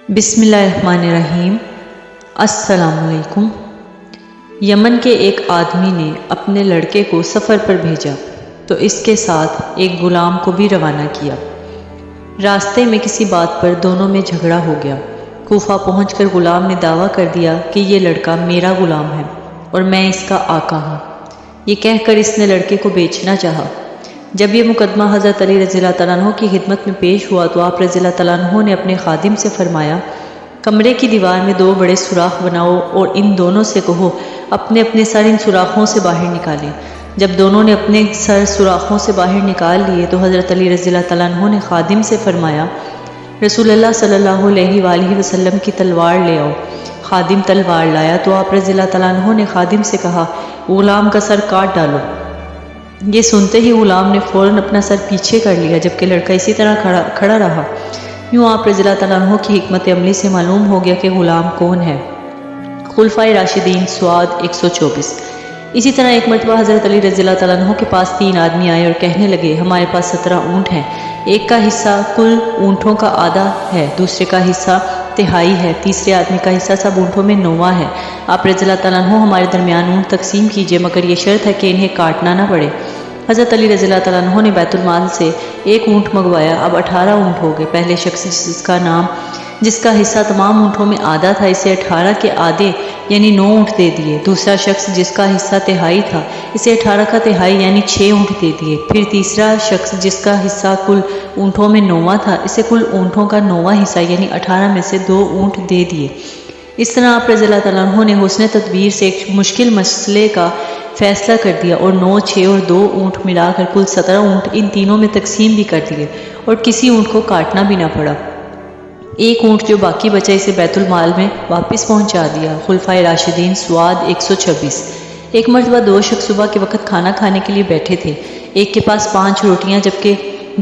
بسم اللہ الرحمن الرحیم۔ السلام علیکم۔ یمن کے ایک آدمی نے اپنے لڑکے کو سفر پر بھیجا تو اس کے ساتھ ایک غلام کو بھی روانہ کیا۔ راستے میں کسی بات پر دونوں میں جھگڑا ہو گیا۔ کوفہ پہنچ کر غلام نے دعویٰ کر دیا کہ یہ لڑکا میرا غلام ہے اور میں اس کا آقا ہوں۔ یہ کہہ کر اس نے لڑکے کو بیچنا چاہا۔ جب یہ مقدمہ حضرت علی رضی اللہ تعالیٰ عنہ کی خدمت میں پیش ہوا تو آپ رضی اللہ تعالیٰ عنہ نے اپنے خادم سے فرمایا، کمرے کی دیوار میں 2 بڑے سوراخ بناؤ اور ان دونوں سے کہو اپنے اپنے سر ان سوراخوں سے باہر نکالیں۔ جب دونوں نے اپنے سر سوراخوں سے باہر نکال لیے تو حضرت علی رضی اللہ تعالیٰ عنہ نے خادم سے فرمایا، رسول اللہ صلی اللہ علیہ وآلہ وسلم کی تلوار لے آؤ۔ خادم تلوار لایا تو آپ رضی اللہ تعالیٰ عنہ نے خادم سے کہا، غلام کا سر کاٹ ڈالو۔ یہ سنتے ہی غلام نے فوراً اپنا سر پیچھے کر لیا جبکہ لڑکا اسی طرح کھڑا رہا۔ یوں آپ رضی اللہ تعالیٰ عنہ کی حکمت عملی سے معلوم ہو گیا کہ غلام کون ہے۔ خلفائے راشدین سواد 124۔ اسی طرح ایک مرتبہ حضرت علی رضی اللہ تعالیٰ عنہ کے پاس 3 آدمی آئے اور کہنے لگے، ہمارے پاس 17 اونٹ ہیں، ایک کا حصہ کل اونٹوں کا آدھا ہے، دوسرے کا حصہ تہائی ہے، تیسرے آدمی کا حصہ سب اونٹوں میں 9واں ہے۔ آپ رضی اللہ تعالیٰ عنہ ہمارے درمیان اونٹ تقسیم کیجیے مگر یہ شرط ہے کہ انہیں کاٹنا نہ پڑے۔ حضرت علی رضی اللہ تعالیٰ عنہ نے بیت المال سے 1 اونٹ منگوایا۔ اب 18 اونٹ ہو گئے۔ پہلے شخص جس کا حصہ تمام اونٹوں میں آدھا تھا اسے 18 کے آدھے یعنی 9 اونٹ دے دیے۔ دوسرا شخص جس کا حصہ تہائی تھا اسے 18 کا تہائی یعنی 6 اونٹ دے دیے۔ پھر تیسرا شخص جس کا حصہ کل اونٹوں میں 9واں تھا اسے کل اونٹوں کا 9واں حصہ یعنی 18 میں سے 2 اونٹ دے دیے۔ اس طرح آپ رضی اللہ تعالیٰ عنہ نے حسن تدبیر سے ایک مشکل مسئلے کا فیصلہ کر دیا اور 9، 6 اور 2 اونٹ ملا کر کل 17 اونٹ ان تینوں میں تقسیم بھی کر دیے اور کسی اونٹ کو کاٹنا بھی نہ پڑا۔ ایک اونٹ جو باقی بچا اسے بیت المال میں واپس پہنچا دیا۔ خلفائے راشدین سواد 126۔ ایک مرتبہ 2 شخص صبح کے وقت کھانا کھانے کے لیے بیٹھے تھے۔ ایک کے پاس 5 روٹیاں جبکہ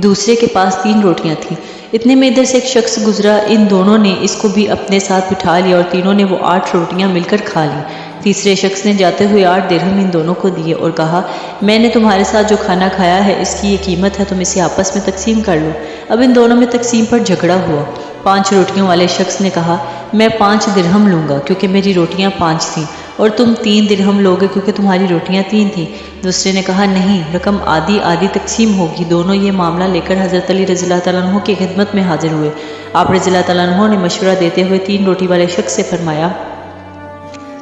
دوسرے کے پاس 3 روٹیاں تھیں۔ اتنے میں ادھر سے ایک شخص گزرا، ان دونوں نے اس کو بھی اپنے ساتھ بٹھا لیا اور تینوں نے وہ 8 روٹیاں مل کر کھا لی۔ تیسرے شخص نے جاتے ہوئے 8 درہم ان دونوں کو دیے اور کہا، میں نے تمہارے ساتھ جو کھانا کھایا ہے اس کی یہ قیمت ہے، تم اسے آپس میں تقسیم کر لو۔ اب ان دونوں میں تقسیم پر جھگڑا ہوا۔ 5 روٹیوں والے شخص نے کہا، میں 5 درہم لوں گا کیونکہ میری روٹیاں 5 تھیں، اور تم 3 درہم لوگے کیونکہ تمہاری روٹیاں 3 تھیں۔ دوسرے نے کہا، نہیں، رقم آدھی آدھی تقسیم ہوگی۔ دونوں یہ معاملہ لے کر حضرت علی رضی اللہ تعالیٰ عنہ کی خدمت میں حاضر ہوئے۔ آپ رضی اللہ تعالیٰ عنہ نے مشورہ دیتے ہوئے 3 روٹی والے شخص سے فرمایا،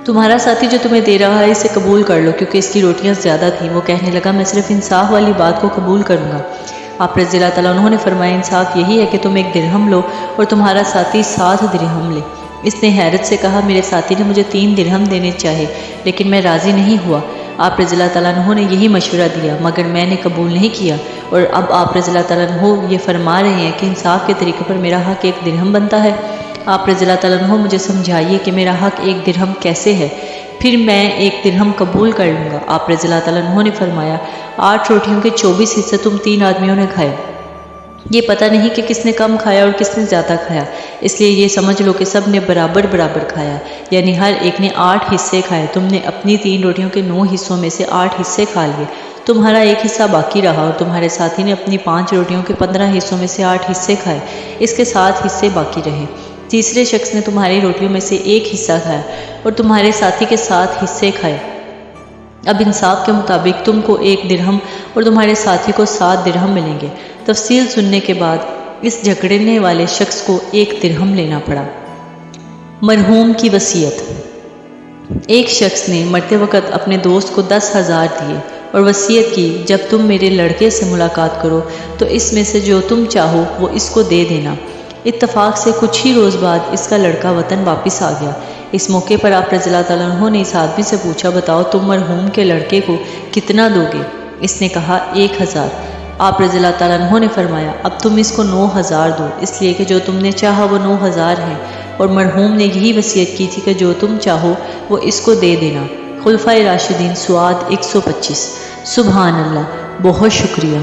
تمہارا ساتھی جو تمہیں دے رہا ہے اسے قبول کر لو کیونکہ اس کی روٹیاں زیادہ تھیں۔ وہ کہنے لگا، میں صرف انصاف والی بات کو قبول کروں گا۔ آپ رضی اللہ تعالیٰ عنہ نے فرمایا، انصاف یہی ہے کہ تم 1 درہم لو اور تمہارا ساتھی 7 درہم لے۔ اس نے حیرت سے کہا، میرے ساتھی نے مجھے 3 درہم دینے چاہے لیکن میں راضی نہیں ہوا۔ آپ رضی اللہ تعالیٰ عنہ نے یہی مشورہ دیا مگر میں نے قبول نہیں کیا، اور اب آپ رضی اللہ تعالیٰ عنہ یہ فرما رہے ہیں کہ انصاف کے طریقے پر میرا حق 1 درہم بنتا ہے۔ آپ رضی اللہ تعالیٰ عنہ مجھے سمجھائیے کہ میرا حق 1 درہم کیسے ہے، پھر میں 1 درہم قبول کر لوں گا۔ آپ رضی اللہ تعالیٰ عنہ نے فرمایا، 8 روٹیوں کے 24 حصے تم 3 آدمیوں نے کھائے۔ یہ پتہ نہیں کہ کس نے کم کھایا اور کس نے زیادہ کھایا، اس لیے یہ سمجھ لو کہ سب نے برابر برابر کھایا، یعنی ہر ایک نے 8 حصے کھائے۔ تم نے اپنی 3 روٹیوں کے 9 حصوں میں سے 8 حصے کھا لیے، تمہارا 1 حصہ باقی رہا، اور تمہارے ساتھی نے اپنی 5 روٹیوں کے 15 حصوں میں سے 8 حصے کھائے، اس کے 7 حصے باقی رہے۔ تیسرے شخص نے تمہاری روٹیوں میں سے 1 حصہ کھایا اور تمہارے ساتھی کے 7 حصے کھائے۔ اب انصاف کے مطابق تم کو 1 درہم اور تمہارے ساتھی کو 7 درہم ملیں گے۔ تفصیل سننے کے بعد اس جھگڑنے والے شخص کو 1 درہم لینا پڑا۔ مرحوم کی وصیت۔ ایک شخص نے مرتے وقت اپنے دوست کو 10,000 دیے اور وصیت کی، جب تم میرے لڑکے سے ملاقات کرو تو اس میں سے جو تم چاہو وہ اس کو دے دینا۔ اتفاق سے کچھ ہی روز بعد اس کا لڑکا وطن واپس آ گیا۔ اس موقع پر آپ رضی اللہ تعالیٰ عنہ نے اس آدمی سے پوچھا، بتاؤ تم مرحوم کے لڑکے کو کتنا دو گے؟ اس نے کہا 1,000۔ آپ رضی اللہ تعالیٰ عنہ نے فرمایا، اب تم اس کو 9,000 دو، اس لیے کہ جو تم نے چاہا وہ 9,000 ہے، اور مرحوم نے یہی وصیت کی تھی کہ جو تم چاہو وہ اس کو دے دینا۔ خلفائے راشدین سواد 125۔ سبحان اللہ، بہت شکریہ۔